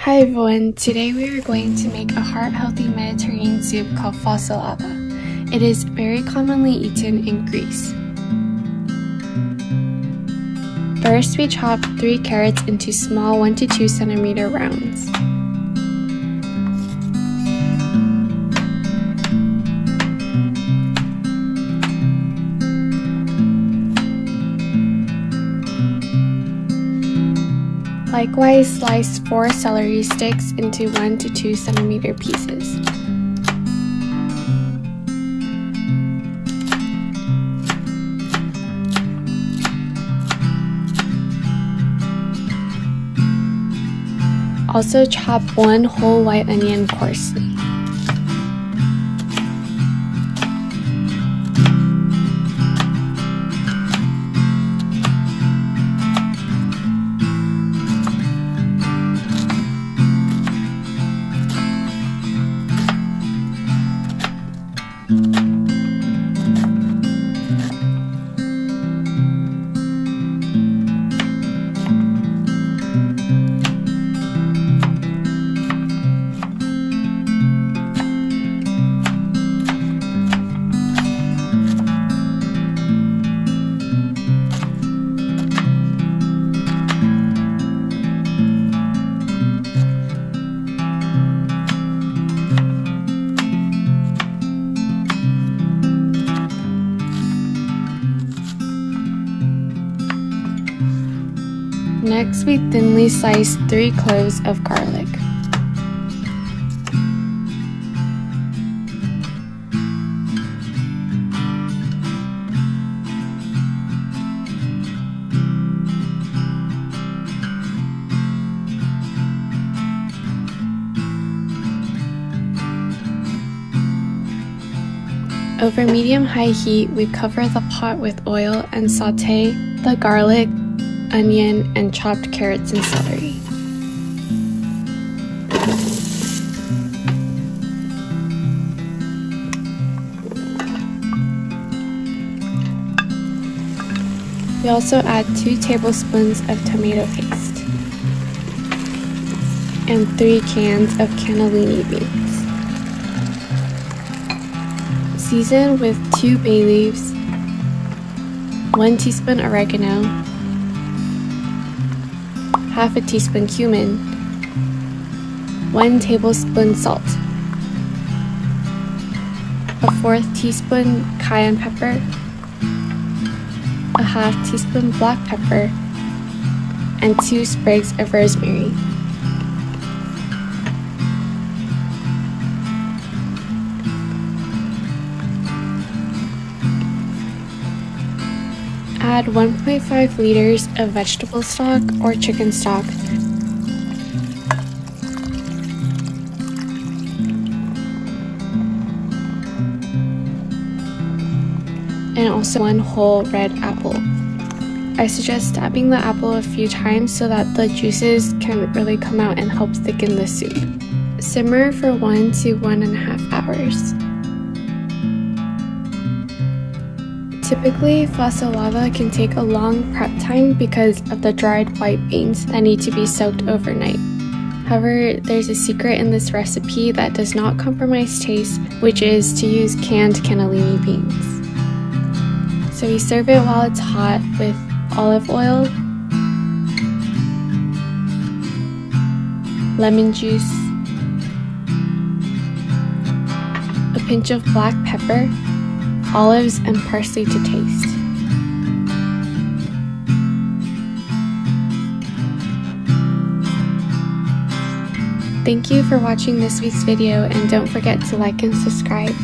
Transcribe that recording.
Hi everyone, today we are going to make a heart-healthy Mediterranean soup called Fasolada. It is very commonly eaten in Greece. First, we chop 3 carrots into small 1 to 2 centimeter rounds. Likewise, slice 4 celery sticks into 1 to 2 centimeter pieces. Also chop 1 whole white onion coarsely. Next, we thinly slice 3 cloves of garlic. Over medium-high heat, we cover the pot with oil and saute the garlic, onion, and chopped carrots and celery. We also add 2 tablespoons of tomato paste and 3 cans of cannellini beans. Season with 2 bay leaves, 1 teaspoon oregano, half a teaspoon cumin, 1 tablespoon salt, a 1/4 teaspoon cayenne pepper, a half teaspoon black pepper, and 2 sprigs of rosemary. Add 1.5 liters of vegetable stock or chicken stock, and also 1 whole red apple. I suggest stabbing the apple a few times so that the juices can really come out and help thicken the soup. Simmer for 1 to 1.5 hours. Typically, fasolada can take a long prep time because of the dried white beans that need to be soaked overnight. However, there's a secret in this recipe that does not compromise taste, which is to use canned cannellini beans. So we serve it while it's hot with olive oil, lemon juice, a pinch of black pepper, olives, and parsley to taste. Thank you for watching this week's video, and don't forget to like and subscribe.